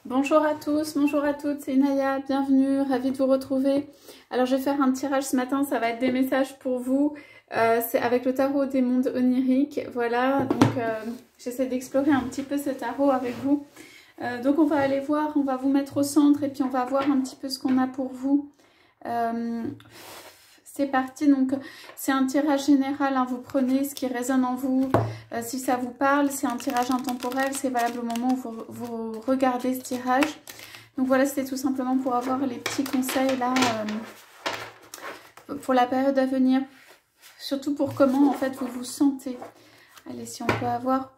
Bonjour à tous, bonjour à toutes, c'est Naya, bienvenue, ravie de vous retrouver. Alors je vais faire un tirage ce matin, ça va être des messages pour vous, c'est avec le tarot des mondes oniriques, voilà, donc j'essaie d'explorer un petit peu ce tarot avec vous. Donc on va aller voir, on va vous mettre au centre et puis on va voir un petit peu ce qu'on a pour vous. C'est parti, donc c'est un tirage général, hein, vous prenez ce qui résonne en vous, si ça vous parle, c'est un tirage intemporel, c'est valable au moment où vous regardez ce tirage. Donc voilà, c'était tout simplement pour avoir les petits conseils là, pour la période à venir, surtout pour comment en fait vous vous sentez. Allez, si on peut avoir,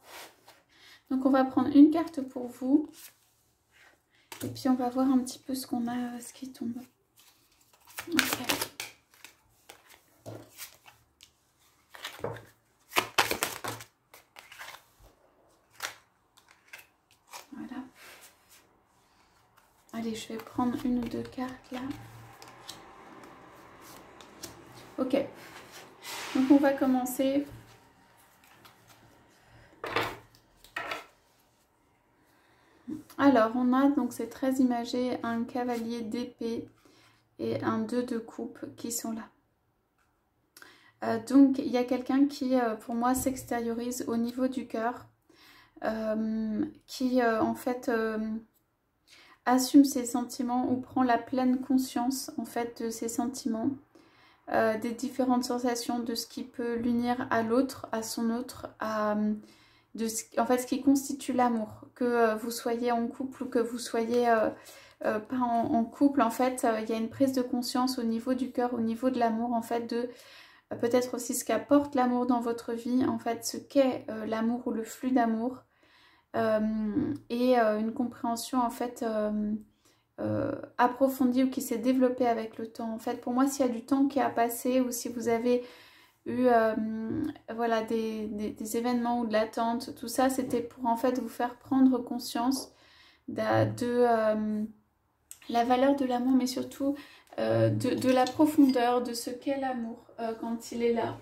donc on va prendre une carte pour vous, et puis on va voir un petit peu ce qu'on a, ce qui tombe. Ok. Voilà. Allez, je vais prendre une ou deux cartes là. Ok. Donc on va commencer. Alors on a, donc c'est très imagé, un cavalier d'épée et un 2 de coupe qui sont là. Donc il y a quelqu'un qui pour moi s'extériorise au niveau du cœur, qui en fait assume ses sentiments ou prend la pleine conscience en fait de ses sentiments, des différentes sensations, de ce qui peut l'unir à l'autre, à son autre, en fait ce qui constitue l'amour, que vous soyez en couple ou que vous soyez pas en couple. En fait il y a une prise de conscience au niveau du cœur, au niveau de l'amour, en fait de peut-être aussi ce qu'apporte l'amour dans votre vie, en fait ce qu'est l'amour ou le flux d'amour, et une compréhension en fait approfondie ou qui s'est développée avec le temps. En fait pour moi, s'il y a du temps qui a passé ou si vous avez eu voilà, des événements ou de l'attente, tout ça c'était pour en fait vous faire prendre conscience de la valeur de l'amour, mais surtout de la profondeur de ce qu'est l'amour quand il est là.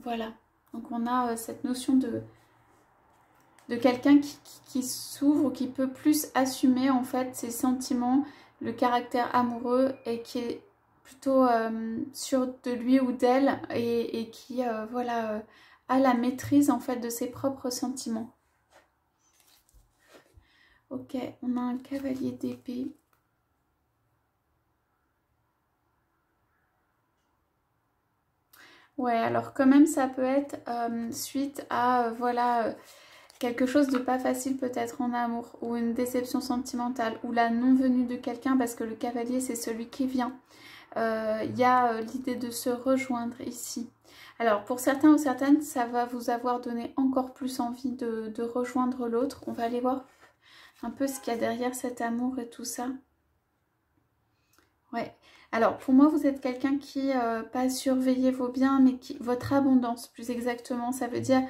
Voilà, donc on a cette notion de quelqu'un qui s'ouvre, qui peut plus assumer en fait ses sentiments, le caractère amoureux, et qui est plutôt sûr de lui ou d'elle, et qui voilà, a la maîtrise en fait de ses propres sentiments. Ok, on a un cavalier d'épée. Ouais, alors quand même ça peut être suite à voilà quelque chose de pas facile peut-être en amour, ou une déception sentimentale, ou la non-venue de quelqu'un, parce que le cavalier c'est celui qui vient. Il y a l'idée de se rejoindre ici. Alors pour certains ou certaines, ça va vous avoir donné encore plus envie de rejoindre l'autre. On va aller voir un peu ce qu'il y a derrière cet amour et tout ça. Ouais. Alors pour moi, vous êtes quelqu'un qui, pas surveillez vos biens, mais votre abondance plus exactement, ça veut dire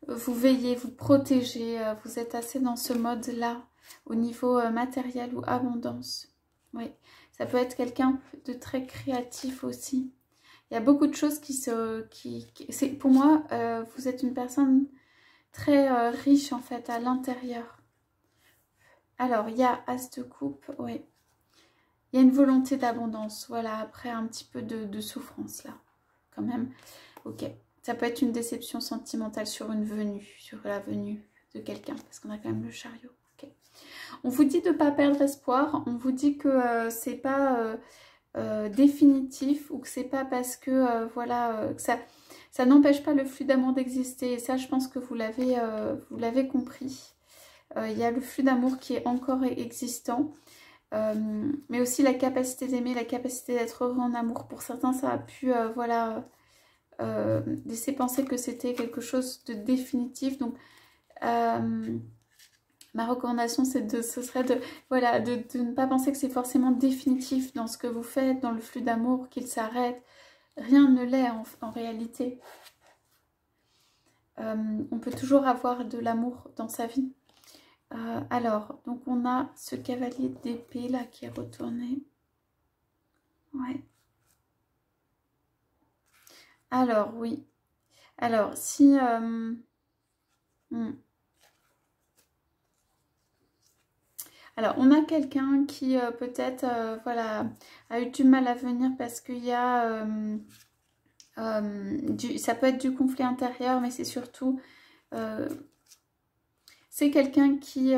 vous veillez, vous protégez, vous êtes assez dans ce mode-là au niveau matériel ou abondance. Oui, ça peut être quelqu'un de très créatif aussi. Il y a beaucoup de choses pour moi, vous êtes une personne très riche en fait à l'intérieur. Alors, il y a As de coupe, oui. Il y a une volonté d'abondance, voilà, après un petit peu de souffrance là, quand même. Ok, ça peut être une déception sentimentale sur une venue, sur la venue de quelqu'un, parce qu'on a quand même le chariot. Okay. On vous dit de ne pas perdre espoir, on vous dit que c'est pas définitif, ou que c'est pas parce que voilà, que ça n'empêche pas le flux d'amour d'exister. Et ça, je pense que vous l'avez compris. Il y a le flux d'amour qui est encore existant. Mais aussi la capacité d'aimer, la capacité d'être heureux en amour. Pour certains, ça a pu voilà, laisser penser que c'était quelque chose de définitif. Donc ma recommandation, ce serait voilà, de ne pas penser que c'est forcément définitif dans ce que vous faites, dans le flux d'amour, qu'il s'arrête. Rien ne l'est en réalité. On peut toujours avoir de l'amour dans sa vie. Alors, donc on a ce cavalier d'épée là qui est retourné. Ouais. Alors, oui. Alors, si... Alors, on a quelqu'un qui peut-être voilà, a eu du mal à venir parce qu'il y a... ça peut être du conflit intérieur, mais c'est surtout... c'est quelqu'un qui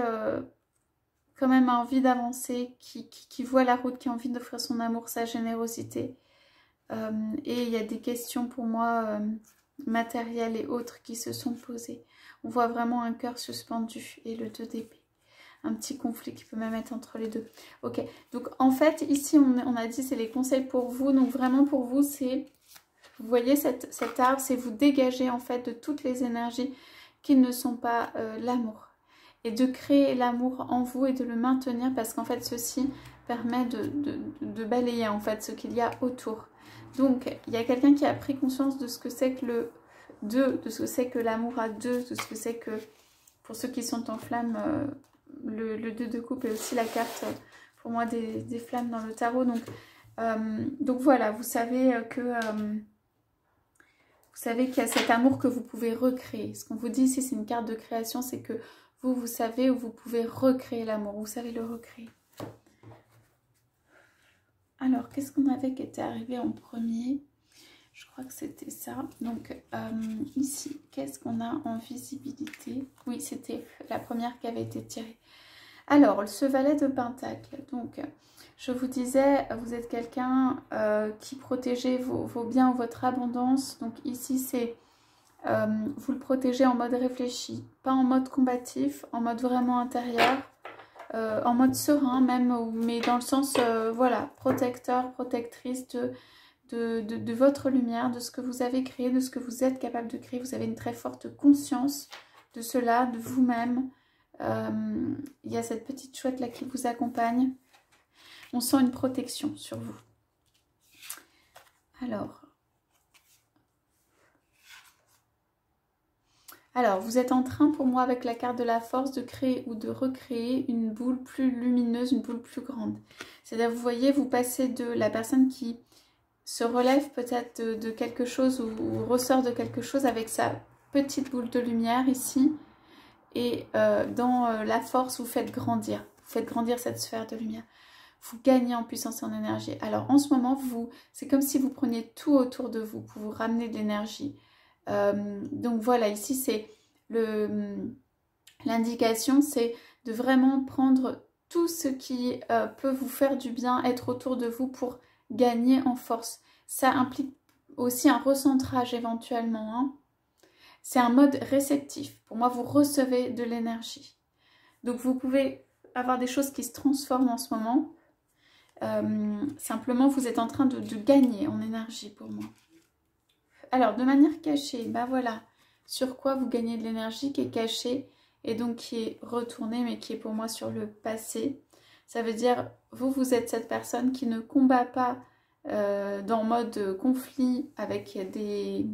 quand même a envie d'avancer, qui voit la route, qui a envie d'offrir son amour, sa générosité. Et il y a des questions pour moi matérielles et autres qui se sont posées. On voit vraiment un cœur suspendu et le 2 d'épée. Un petit conflit qui peut même être entre les deux. Ok, donc en fait, ici, on a dit c'est les conseils pour vous. Donc vraiment pour vous, c'est, vous voyez cet arbre, c'est vous dégager en fait de toutes les énergies qui ne sont pas l'amour. Et de créer l'amour en vous et de le maintenir parce qu'en fait, ceci permet de balayer en fait ce qu'il y a autour. Donc, il y a quelqu'un qui a pris conscience de ce que c'est que le 2, de ce que c'est que l'amour à 2, de ce que c'est que, pour ceux qui sont en flamme, le 2 de coupe est aussi la carte, pour moi, des flammes dans le tarot. Donc voilà, vous savez qu'il y a cet amour que vous pouvez recréer. Ce qu'on vous dit ici, c'est une carte de création, c'est que vous savez où vous pouvez recréer l'amour, vous savez le recréer. Alors, qu'est-ce qu'on avait qui était arrivé en premier? Je crois que c'était ça. Donc, ici, qu'est-ce qu'on a en visibilité? Oui, c'était la première qui avait été tirée. Alors, ce valet de Pentacle. Donc, je vous disais, vous êtes quelqu'un qui protégez vos biens ou votre abondance. Donc, ici, c'est vous le protégez en mode réfléchi, pas en mode combatif, en mode vraiment intérieur. En mode serein même, mais dans le sens, voilà, protecteur, protectrice de votre lumière, de ce que vous avez créé, de ce que vous êtes capable de créer. Vous avez une très forte conscience de cela, de vous-même. Il y a cette petite chouette là qui vous accompagne. On sent une protection sur vous. Alors, vous êtes en train, pour moi, avec la carte de la force, de créer ou de recréer une boule plus lumineuse, une boule plus grande. C'est-à-dire, vous voyez, vous passez de la personne qui se relève peut-être de quelque chose ou ressort de quelque chose avec sa petite boule de lumière ici. Et dans la force, vous faites grandir cette sphère de lumière. Vous gagnez en puissance et en énergie. Alors, en ce moment, c'est comme si vous preniez tout autour de vous pour vous ramener de l'énergie. Donc voilà, ici c'est l'indication, c'est de vraiment prendre tout ce qui peut vous faire du bien, être autour de vous pour gagner en force. Ça implique aussi un recentrage éventuellement, hein. C'est un mode réceptif. Pour moi, vous recevez de l'énergie. Donc vous pouvez avoir des choses qui se transforment en ce moment. Simplement, vous êtes en train de gagner en énergie pour moi. Alors, de manière cachée, bah voilà, sur quoi vous gagnez de l'énergie qui est cachée et donc qui est retournée, mais qui est pour moi sur le passé. Ça veut dire, vous êtes cette personne qui ne combat pas dans mode conflit avec des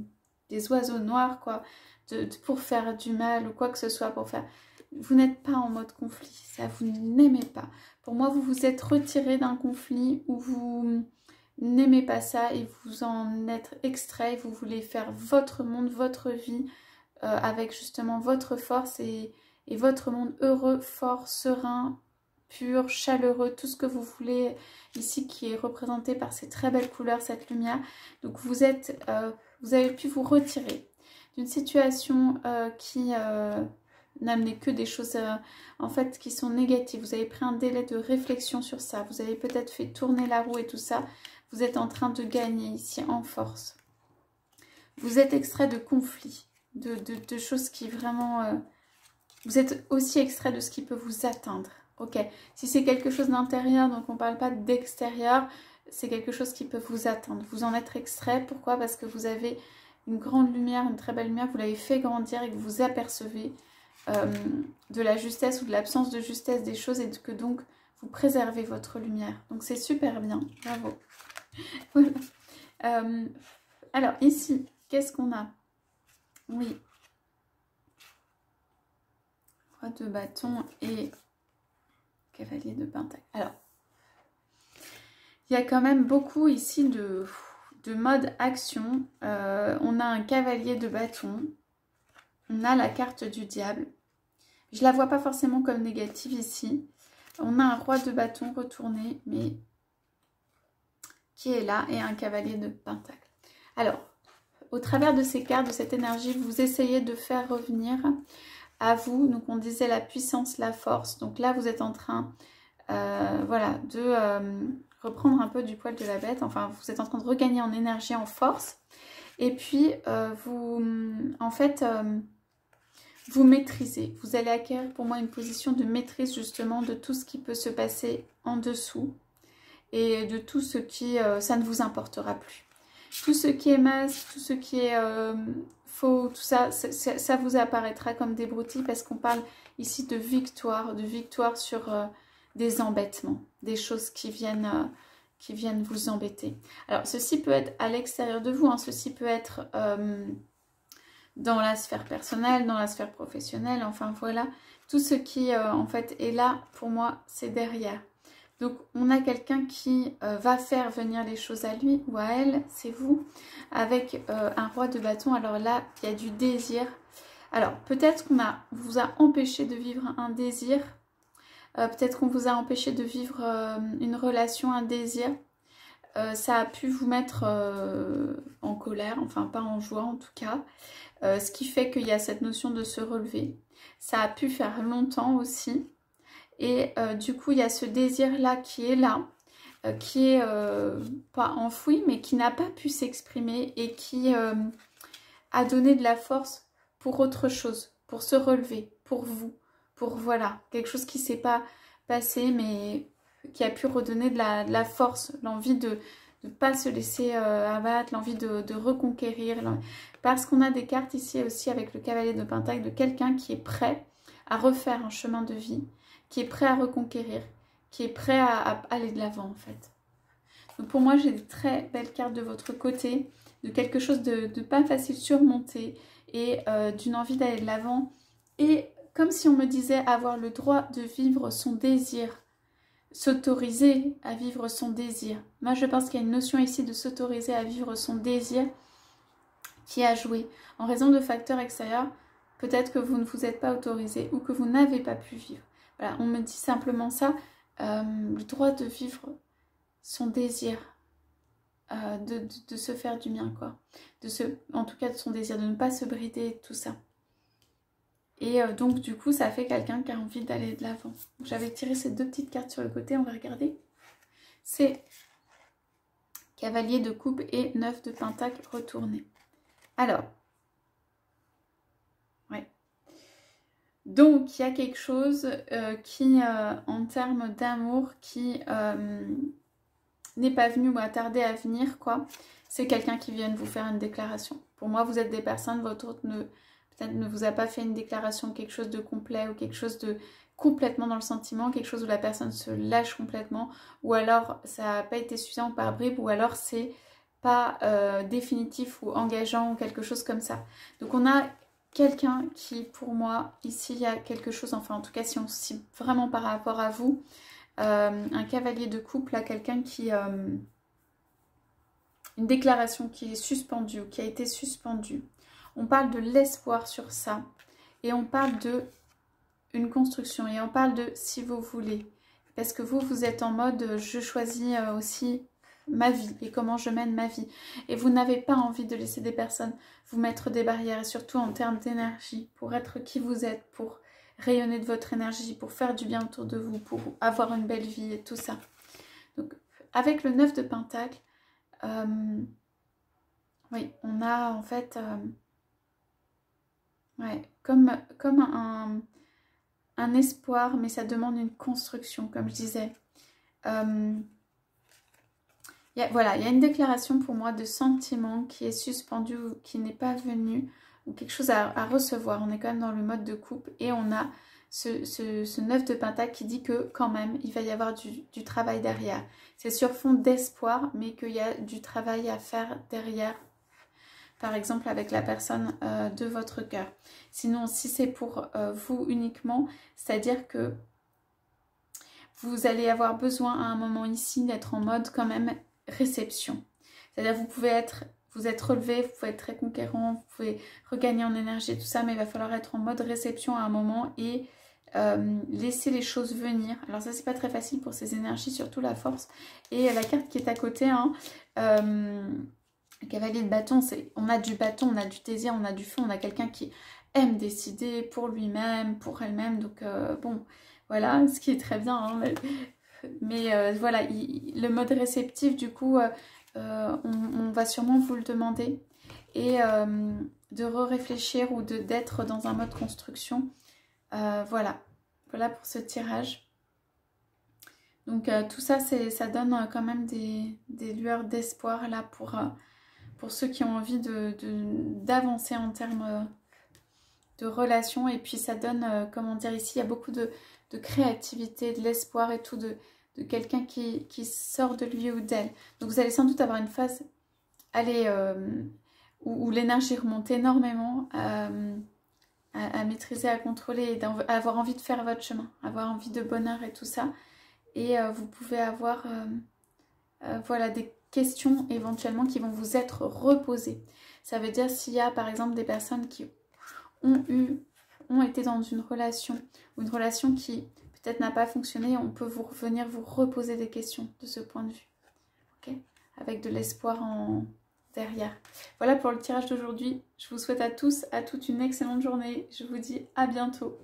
oiseaux noirs, quoi, pour faire du mal ou quoi que ce soit, pour faire... Vous n'êtes pas en mode conflit, ça vous n'aimez pas. Pour moi, vous vous êtes retiré d'un conflit où vous... n'aimez pas ça et vous en êtes extrait, vous voulez faire votre monde, votre vie avec justement votre force et votre monde heureux, fort, serein, pur, chaleureux, tout ce que vous voulez ici qui est représenté par ces très belles couleurs, cette lumière. Donc vous avez pu vous retirer d'une situation qui n'amenait que des choses en fait qui sont négatives. Vous avez pris un délai de réflexion sur ça, vous avez peut-être fait tourner la roue et tout ça. Vous êtes en train de gagner ici en force. Vous êtes extrait de conflits, de choses qui vraiment... vous êtes aussi extrait de ce qui peut vous atteindre. Ok, si c'est quelque chose d'intérieur, donc on ne parle pas d'extérieur, c'est quelque chose qui peut vous atteindre. Vous en êtes extrait, pourquoi? Parce que vous avez une grande lumière, une très belle lumière, vous l'avez fait grandir et que vous apercevez de la justesse ou de l'absence de justesse des choses et que donc vous préservez votre lumière. Donc c'est super bien, bravo. Voilà. Alors ici, qu'est-ce qu'on a? Oui. Roi de bâton et cavalier de pentacle. Alors, il y a quand même beaucoup ici de mode action. On a un cavalier de bâton. On a la carte du diable. Je la vois pas forcément comme négative ici. On a un roi de bâton retourné, mais qui est là, et un cavalier de pentacle. Alors, au travers de ces cartes, de cette énergie, vous essayez de faire revenir à vous. Donc, on disait la puissance, la force. Donc là, vous êtes en train, voilà, de reprendre un peu du poil de la bête. Enfin, vous êtes en train de regagner en énergie, en force. Et puis, en fait, vous maîtrisez. Vous allez acquérir pour moi une position de maîtrise justement de tout ce qui peut se passer en dessous et de tout ce qui, ça ne vous importera plus. Tout ce qui est masque, tout ce qui est faux, tout ça, ça vous apparaîtra comme des broutilles parce qu'on parle ici de victoire sur des embêtements, des choses qui viennent vous embêter. Alors, ceci peut être à l'extérieur de vous, hein, ceci peut être dans la sphère personnelle, dans la sphère professionnelle, enfin voilà. Tout ce qui, en fait, est là, pour moi, c'est derrière. Donc, on a quelqu'un qui va faire venir les choses à lui ou à elle, c'est vous, avec un roi de bâton. Alors là, il y a du désir. Alors, peut-être qu'on vous a empêché de vivre un désir. Peut-être qu'on vous a empêché de vivre une relation, un désir. Ça a pu vous mettre en colère, enfin pas en joie en tout cas. Ce qui fait qu'il y a cette notion de se relever. Ça a pu faire longtemps aussi. Et du coup, il y a ce désir-là qui est là, qui est pas enfoui, mais qui n'a pas pu s'exprimer et qui a donné de la force pour autre chose, pour se relever, pour vous, pour voilà, quelque chose qui ne s'est pas passé, mais qui a pu redonner de la force, l'envie de ne pas se laisser abattre, l'envie de reconquérir. Parce qu'on a des cartes ici aussi avec le cavalier de pentacle de quelqu'un qui est prêt à refaire un chemin de vie, qui est prêt à reconquérir, qui est prêt à aller de l'avant en fait. Donc pour moi, j'ai des très belles cartes de votre côté, de quelque chose de pas facile surmonter et d'une envie d'aller de l'avant. Et comme si on me disait avoir le droit de vivre son désir, s'autoriser à vivre son désir. Moi, je pense qu'il y a une notion ici de s'autoriser à vivre son désir qui a joué. En raison de facteurs extérieurs, peut-être que vous ne vous êtes pas autorisé ou que vous n'avez pas pu vivre. Voilà, on me dit simplement ça, le droit de vivre son désir, de se faire du bien, quoi. En tout cas, de son désir, de ne pas se brider, tout ça. Et donc, du coup, ça fait quelqu'un qui a envie d'aller de l'avant. J'avais tiré ces deux petites cartes sur le côté, on va regarder. C'est cavalier de coupe et 9 de pentacle retourné. Alors, ouais. Donc, il y a quelque chose qui, en termes d'amour, qui n'est pas venu ou a tardé à venir, quoi. C'est quelqu'un qui vient de vous faire une déclaration. Pour moi, vous êtes des personnes, votre autre peut-être ne vous a pas fait une déclaration, quelque chose de complet ou quelque chose de complètement dans le sentiment, quelque chose où la personne se lâche complètement, ou alors ça n'a pas été suffisant par bribes, ou alors c'est pas définitif ou engageant ou quelque chose comme ça. Donc on a quelqu'un qui, pour moi, ici il y a quelque chose, enfin en tout cas si on se cible vraiment par rapport à vous, un cavalier de coupe, là quelqu'un qui... une déclaration qui est suspendue ou qui a été suspendue. On parle de l'espoir sur ça et on parle de une construction et on parle de si vous voulez. Parce que vous êtes en mode je choisis aussi ma vie et comment je mène ma vie. Et vous n'avez pas envie de laisser des personnes vous mettre des barrières et surtout en termes d'énergie pour être qui vous êtes, pour rayonner de votre énergie, pour faire du bien autour de vous, pour avoir une belle vie et tout ça. Donc avec le 9 de pentacle, oui, on a en fait ouais, comme un espoir, mais ça demande une construction, comme je disais. Voilà, il y a une déclaration pour moi de sentiment qui est suspendue ou qui n'est pas venue, ou quelque chose à recevoir. On est quand même dans le mode de coupe et on a ce 9 de pentacle qui dit que quand même, il va y avoir du travail derrière. C'est sur fond d'espoir, mais qu'il y a du travail à faire derrière. Par exemple, avec la personne de votre cœur. Sinon, si c'est pour vous uniquement, c'est-à-dire que vous allez avoir besoin à un moment ici d'être en mode quand même réception. C'est-à-dire vous êtes relevé, vous pouvez être très conquérant, vous pouvez regagner en énergie, tout ça, mais il va falloir être en mode réception à un moment et laissez les choses venir. Alors ça, c'est pas très facile pour ces énergies, surtout la force. Et la carte qui est à côté, hein, cavalier de bâton, on a du bâton, on a du désir, on a du feu, on a quelqu'un qui aime décider pour lui-même, pour elle-même. Donc bon, voilà, ce qui est très bien. Hein, mais voilà, le mode réceptif, du coup, on va sûrement vous le demander. Et de réfléchir ou d'être dans un mode construction. Voilà pour ce tirage. Donc tout ça, ça donne quand même des lueurs d'espoir là pour ceux qui ont envie d'avancer en termes de relations. Et puis ça donne, comment dire, ici il y a beaucoup de créativité, de l'espoir et tout, de quelqu'un qui sort de lui ou d'elle. Donc vous allez sans doute avoir une phase, allez, où l'énergie remonte énormément, à maîtriser, à contrôler, et à avoir envie de faire votre chemin, avoir envie de bonheur et tout ça. Et vous pouvez avoir voilà, des questions éventuellement qui vont vous être reposées. Ça veut dire s'il y a par exemple des personnes qui ont été dans une relation, ou une relation qui peut-être n'a pas fonctionné, on peut venir vous reposer des questions de ce point de vue. Ok, avec de l'espoir derrière. Voilà pour le tirage d'aujourd'hui. Je vous souhaite à tous, à toutes une excellente journée. Je vous dis à bientôt.